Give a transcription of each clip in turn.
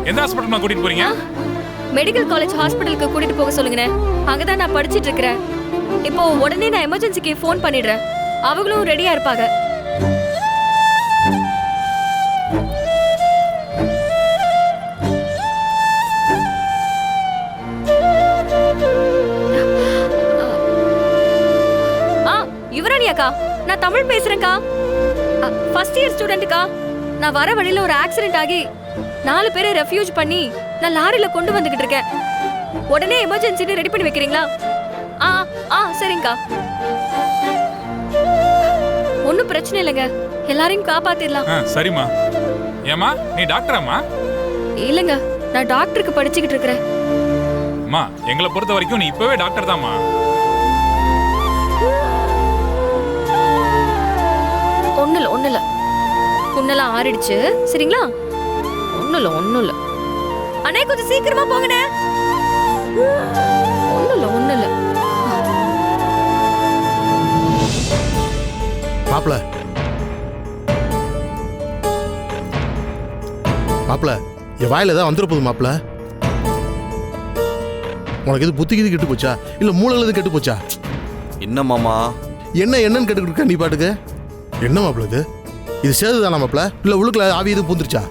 எந்த ஹாஸ்பிட்டல் கூட்டிட்டு போறீங்க? மெடிக்கல் காலேஜ் ஹாஸ்பிட்டலுக்கு கூட்டிட்டு போக சொல்லுங்கண்ணே. அங்கதான் நான் படிச்சிட்டு இருக்கிறேன். இப்போ உடனே நான் எமர்ஜென்சிக்கு ஃபோன் பண்ணிடுறேன். அவங்களும் ரெடியா இருப்பாங்க. யுவராணியாக்கா, நான் தமிழ் பேசுறேன்க்கா. ஃபர்ஸ்ட் இயர் ஸ்டூடெண்ட்க்கா. நான் வர வழியில ஒரு ஆக்சிடென்ட் ஆகி 4 பேரை ரெஃப்யூஜ் பண்ணி நான் லாரியில கொண்டு வந்துகிட்டு இருக்கேன். உடனே எமர்ஜென்சின்னு ரெடி பண்ணி வைக்கிறீங்களா? சரிங்கக்கா. ஒன்னும் பிரச்சனை இல்லைங்க, எல்லாரையும் காப்பாத்திடலாம். சரிம்மா. ஏமா நீ டாக்டராமா? இல்லங்க, நான் டாக்டருக்கு படிச்சுக்கிட்டு இருக்கிறேன். அம்மா, எங்களை பொறுத்த வரைக்கும் நீ இப்பவே டாக்டர் தான்மா. ஒண்ணுல புண்ணெல்லாம் ஆறிடுச்சு, சரிங்களா? ஒண்ணுல அண்ணே, கொஞ்சம் சீக்கிரமா போங்கண்ணே. ஒண்ணுல மாப்பிள என் வாயில ஏதாவது வந்துட போகுது மாப்பிள. உனக்கு எது புத்திக்கு கெட்டு போச்சா இல்ல மூளைல கெட்டு போச்சா? என்ன மாமா என்னன்னு கேட்டுக்கிட்டு நீ பாட்டுக்கு? என்ன மாப்பிள இது சேதுதானா மாப்பிள? இல்ல உள்ளுக்குள்ள ஆவி எதுவும் பூந்துருச்சா?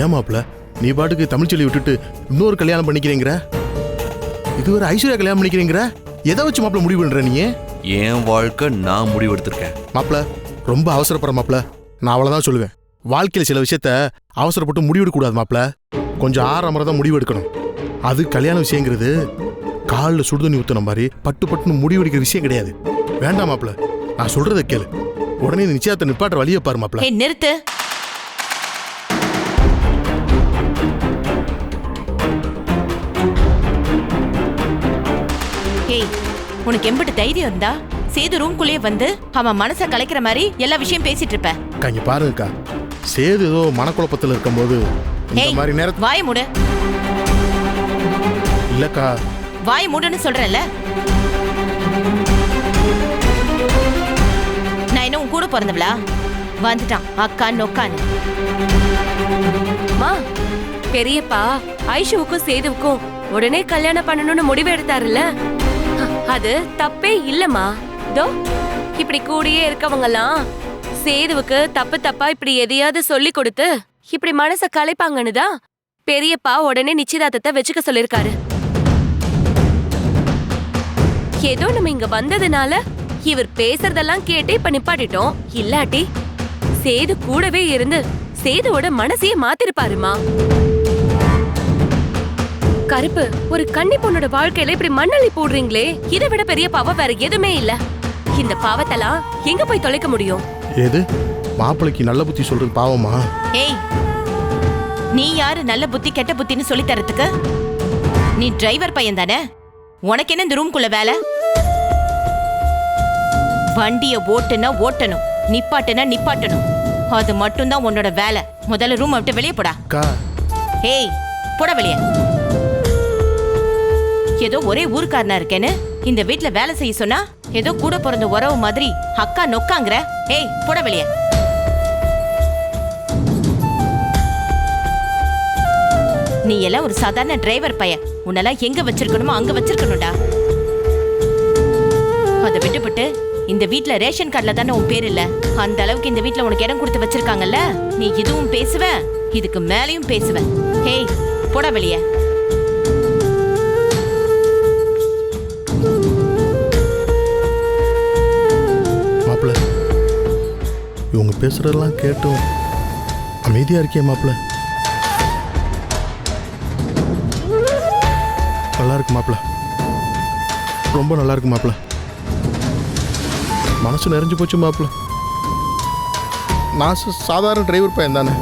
ஏன் மாப்பிள நீ பாட்டுக்கு தமிழ் சொல்லி விட்டுட்டு இன்னொரு கல்யாணம் பண்ணிக்கிறீங்கிற? இது ஒரு ஐஸ்வர்யா கல்யாணம் பண்ணிக்கிறீங்கிற? எதை வச்சு மாப்பிள முடிவு பண்ற நீ? என் வாழ்க்கை நான் முடிவு எடுத்திருக்கேன் மாப்பிள. ரொம்ப அவசரப்படுற மாப்பிள. நான் அவ்வளவுதான் சொல்லுவேன். வாழ்க்கையில் சில விஷயத்த அவசரப்பட்டு முடிவெடுக்க கூடாது மாப்பிள. கொஞ்சம் ஆறாம தான் முடிவு எடுக்கணும். அது கல்யாண விஷயங்கிறது காலில் சுடுதண்ணி ஊத்துன மாதிரி பட்டுன்னு முடிவெடுக்கிற விஷயம் கிடையாது. வேண்டாம் மாப்பிள, நான் சொல்றதை கேளு. உடனே நிச்சயத்தை நிப்பாட்டுற வழியை பாரு மாப்பிள. நிறுத்து. ஏய், உனக்கு எம்பிட்டு தைரியம் இருந்தா சேது ரூம்குள்ளேயே வந்து அவன் மனசை கலைக்கிற மாதிரி எல்லா விஷயம் பேசிட்டு இருப்ப. இங்க பாருங்கக்கா, சேது ஏதோ மனக்குழப்பத்தில் இருக்கும்போது இந்த மாதிரி நேரத்துல வாய மூடு. இல்லக்கா, வாய மூடுன்னு சொல்றேன்ல. நான் என்ன உன் கூட பிறந்தவளா? வந்துட்டான் அக்கா நொக்கான்னு. பெரியப்பா ஐஷுவுக்கும் சேதுவுக்கும் உடனே கல்யாணம் பண்ணணும்னு முடிவு எடுத்தாருல்ல, அது தப்பே இல்லம்மா. தோ இப்படி கூடியே இருக்கவங்கலாம் சேதுவுக்கு தப்பா இப்படி எதையாவது சொல்லி கொடுத்து இப்படி மனச கலைப்பாங்கன்னு தான் பெரியப்பா உடனே நிச்சயதார்த்தத்தை வச்சுக்க சொல்லிருக்காரு. ஏதோ நம்ம இங்க வந்ததுனால இவர் பேசுறதெல்லாம் கேட்டு இப்ப நிப்பாட்டிட்டோம். இல்லாட்டி சேது கூடவே இருந்து சேதுவோட மனசையே மாத்திருப்பாருமா. கருப்பு, ஒரு கன்னி பொண்ணோட வாழ்க்கையில இப்படி மண்ணள்ளி போடுறீங்களே, இதை விட பெரிய பாவம் வேற எதுவுமே இல்ல. இந்த பாவத்தெல்லாம் எங்க போய் தொலைக்க முடியும்? ஏது மாப்பிளைக்கு நல்ல புத்தி சொல்றது பாவமா? ஏய், நீ யாரு நல்ல புத்தி கெட்ட புத்தின்னு சொல்லி தரத்துக்கு? நீ டிரைவர் பையன் தானே? உனக்கு என்ன இந்த ரூம்குள்ள வேலை? வண்டிய ஓட்டுனா ஓட்டணும், நிப்பாட்டுனா நிப்பாட்டணும். அது மட்டும்தான் உன்னோட வேலை. முதல்ல ரூம் விட்டு வெளியே போடா. ஏய், போட வெளியே. ஏதோ ஒரே ஊருக்காரனா இருக்கேன்னு இந்த வீட்டுல வேலை செய்ய சொன்னா ஏதோ கூட பிறந்த உறவு மாதிரி அக்கா நொக்காங்கிற. ஏய், போட வெளியே. நீ எல்லாம் ஒரு சாதாரண டிரைவர் பையன். உன்னெல்லாம் எங்க வச்சிருக்கணுமோ அங்க வச்சிருக்கணும்டா. அதை விட்டுவிட்டு இந்த வீட்ல ரேஷன் கார்டுல தானே உன் பேர் இல்ல, அந்த அளவுக்கு இந்த வீட்ல உனக்கு இடம் கொடுத்து வச்சிருக்காங்கல்ல. நீ இதுவும் பேசுவ, இதுக்கு மேலையும் பேசுவ. ஏய், போட வெளியே. மாப்பிள்ள, இவங்க பேசுறதெல்லாம் கேட்டும் அமைதியா இருக்கே மாப்பிள்ள. நல்லா இருக்கு மாப்பிள்ள, ரொம்ப நல்லா இருக்கு மாப்பிள்ள. மனசு நிறைஞ்சு போச்சு மாப்பிள்ள. நான் சாதாரண டிரைவர் பையன் தானே.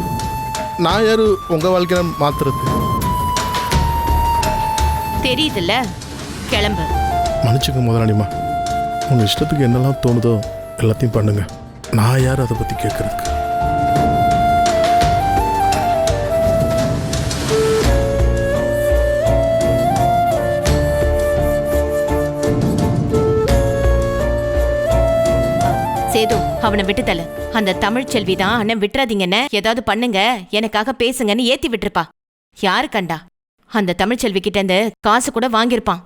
நான் யாரு உங்க வாழ்க்கையில மாத்துறது? தெரியுதுல்ல, கிளம்பு. மன்னிச்சுக்க முதலாளிமா, உங்க இஷ்டத்துக்கு என்னெல்லாம் தோணுதோ எல்லாத்தையும் பண்ணுங்க. நான் யார் அதை பத்தி கேட்கறதுக்கு? சேது, அவனை விட்டுத்தல. அந்த தமிழ் செல்வி தான் அண்ணன் விட்டுறாதீங்கன்னு ஏதாவது பண்ணுங்க எனக்காக பேசுங்கன்னு ஏத்தி விட்டுருப்பா. யாரு கண்டா அந்த தமிழ் செல்வி கிட்ட இருந்து காசு கூட வாங்கியிருப்பான்.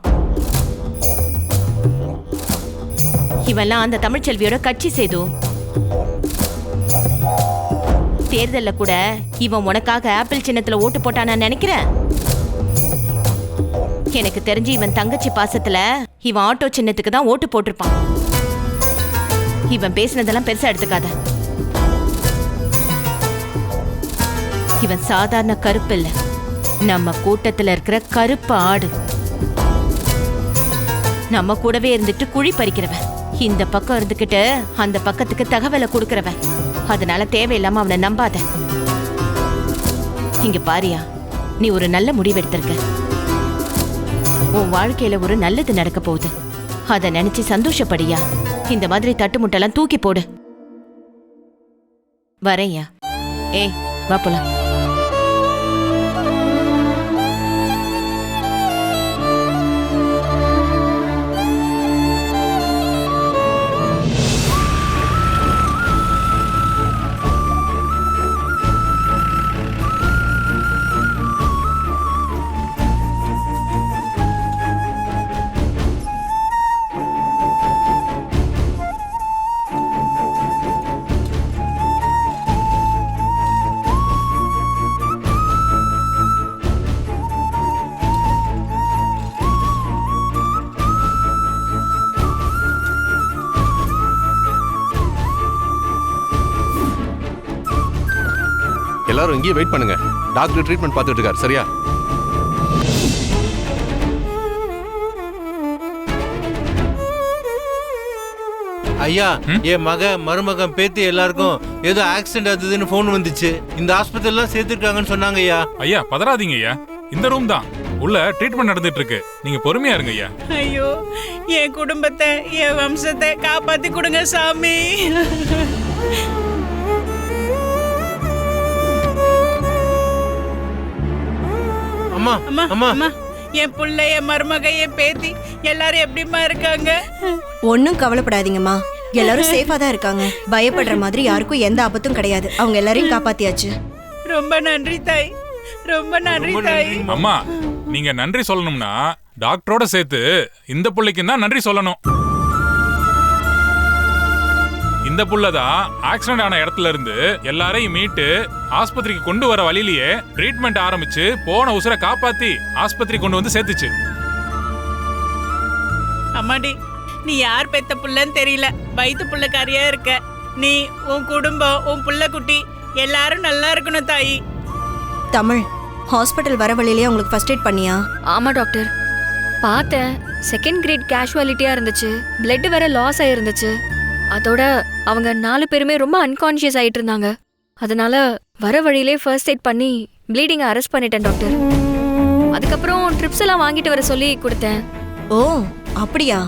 இவெல்லாம் அந்த தமிழ் செல்வியோட கட்சி சேது. தேர்தல்ல கூட இவன் உனக்காக ஆப்பிள் சின்னத்துல ஓட்டு போட்டான் நான் நினைக்கிறேன். எனக்கு தெரிஞ்சு இவன் தங்கச்சி பாசத்துல இவன் ஆட்டோ சின்னத்துக்கு தான் ஓட்டு போட்டிருப்பான். இவன் பேசினதெல்லாம் பெருசா எடுத்துக்காத. இவன் சாதாரண கருப்பு இல்ல, நம்ம கூட்டத்துல இருக்கிற கருப்பு ஆடு. நம்ம கூடவே இருந்துட்டு குழி பறிக்கிறவன், இந்த பக்கம் இருந்துகிட்டு அந்த பக்கத்துக்கு தகவலை கொடுக்கறவன். அதனால தேவையில்லாம அவனை நம்பாத. இங்க பாரியா, நீ ஒரு நல்ல முடிவு எடுத்திருக்க. உன் வாழ்க்கையில ஒரு நல்லது நடக்க போகுது. அத நினைச்சு சந்தோஷப்படியா. இந்த மாதிரி தட்டுமுட்டெல்லாம் தூக்கி போடு. வரேன்யா. ஏய் வா போலாம். எல்லாரும் இங்கேயே வெயிட் பண்ணுங்க. டாக்டர் ட்ரீட்மெண்ட் பார்த்துட்டு இருக்காரு. சரியா? ஐயா, என் மருமகன் பேத்தி எல்லாருக்கும் ஏதோ ஆக்சிடென்ட் ஆகுதுன்னு போன் வந்துச்சு. இந்த ஆஸ்பத்திரிலாம் சேர்த்துருக்காங்கன்னு சொன்னாங்க ஐயா. ஐயா பதறாதீங்க ஐயா, இந்த ரூம் தான். உள்ள ட்ரீட்மெண்ட் நடந்துட்டு இருக்கு. நீங்க பொறுமையா இருங்க ஐயா. ஐயோ, என் குடும்பத்தை என் வம்சத்தை காப்பாத்தி கொடுங்க சாமி. அம்மா அம்மா அம்மா அம்மா, என் புள்ள, என் மருமக, என் பேத்தி எல்லாரும் எப்படிம்மா இருக்காங்க? ஒன்னும் கவலைப்படாதீங்கம்மா, எல்லாரும் சேஃபா தான் இருக்காங்க. பயப்படுற மாதிரி யாருக்கும் எந்த ஆபத்தும் கிடையாது. அவங்க எல்லாரையும் காப்பாத்தியாச்சு. ரொம்ப நன்றி தாய், ரொம்ப நன்றி தாய். அம்மா, நீங்க நன்றி சொல்லணும்னா டாக்டரோட சேர்த்து இந்த புள்ளைக்கு தான் நன்றி சொல்லணும். இந்த புள்ளதான் ஆக்சிடென்ட் ஆன இடத்துல இருந்து எல்லாரையும் மீட்டு ஆஸ்பத்திரிக்கு கொண்டு வர வழியிலேயே ட்ரீட்மெண்ட் ஆரம்பிச்சு போன உசுரை காப்பாத்தி ஆஸ்பத்திரி கொண்டு வந்து சேர்த்துச்சு. அம்மாடி, நீ யார் பெத்த புள்ளன்னு தெரியல, வயிற்று புள்ளக்காரியா இருக்க. நீ, உன் குடும்பம், உன் புள்ள குட்டி எல்லாரும் நல்லா இருக்கணும் தாயி. தமிழ், ஹாஸ்பிட்டல் வர வழியிலேயே உங்களுக்கு ஃபர்ஸ்ட் எய்ட் பண்ணியா? ஆமா டாக்டர், பார்த்தேன். செகண்ட் கிரேட் கேஷுவாலிட்டியா இருந்துச்சு. பிளட் வேற லாஸ் ஆயிருந்துச்சு. அதோட அவங்க 4 பேருமே ரொம்ப அன்கான்ஷியஸ் ஆயிட்டு இருந்தாங்க. அதனால வர வழியிலே ஃபர்ஸ்ட் எய்ட் பண்ணி ப்ளீடிங்கை அரெஸ்ட் பண்ணிட்டேன் டாக்டர். அதுக்கப்புறம் ட்ரிப்ஸ் எல்லாம் வாங்கிட்டு வர சொல்லி கொடுத்தேன். ஓ அப்படியா?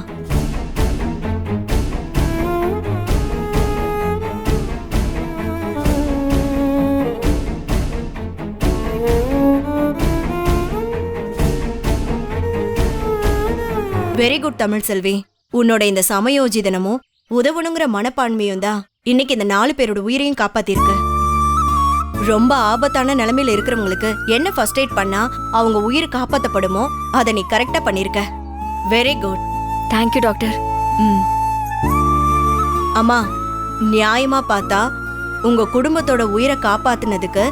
வெரி குட் தமிழ் செல்வி. உன்னோட இந்த சமயோஜிதனமும் உதவணுங்கிற மனப்பான்மையும் தான் இன்னைக்கு இந்த 4 பேரோட உயிரையும் காப்பாத்திருக்கு. ரொம்ப ஆபத்தான நிலைமையில இருக்கிறவங்களுக்கு என்ன ஃபர்ஸ்ட் எய்ட் பண்ணா அவங்க உயிர் காப்பாத்தப்படுமோ அதை நீ கரெக்டா பண்ணிருக்க. Very good. Thank you doctor. அம்மா, நியாயமா பார்த்தா உங்க குடும்பத்தோட உயிரை காப்பாத்துனதுக்கு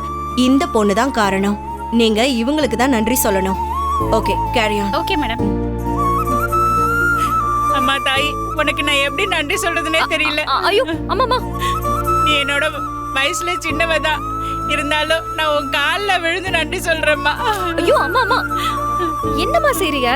இந்த பொண்ணு தான் காரணம். நீங்க இவங்களுக்கு தான் நன்றி சொல்லணும். Okay, carry on. Okay madam. அம்மா தாய், உனக்கு நான் எப்படி நன்றி சொல்றதுனே தெரியல. ஐயோ அம்மாமா, நீ என்னோட வயசுல சின்னவதான் இருந்தாலும் நான் உன் காலில் விழுந்து நன்றி சொல்றேம்மா. ஐயோ அம்மா அம்மா, என்னம்மா செய்றீங்க?